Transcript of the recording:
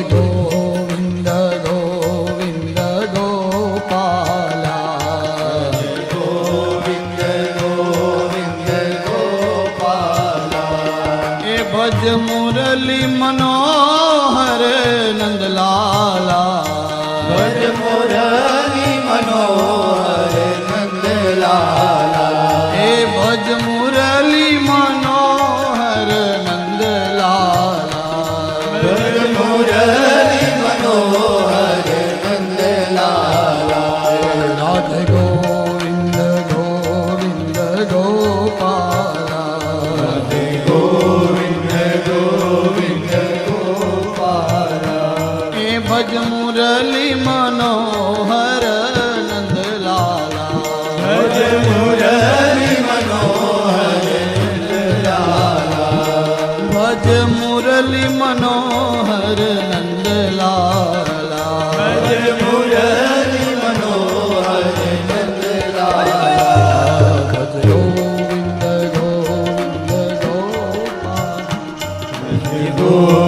Govind Govind Gopala Govind Govind Gopala એ ભજ Murali મનોહર Nandlala ભજ Murali મનોહર Nandlala એ ભજ Murali મનોહર Nandlala ભજ Murali મનોહર Nandlala Radhe Govind Govind Gopala Radhe Govind Govind Gopala એ ભજ Murali મનોહર Nandlala ભજ Murali મનોહર Nandlala ભજ Murali મનોહર Nandlala ભજ Murali મનોહર Nandlala ભજ Govind Govind Gopala Govind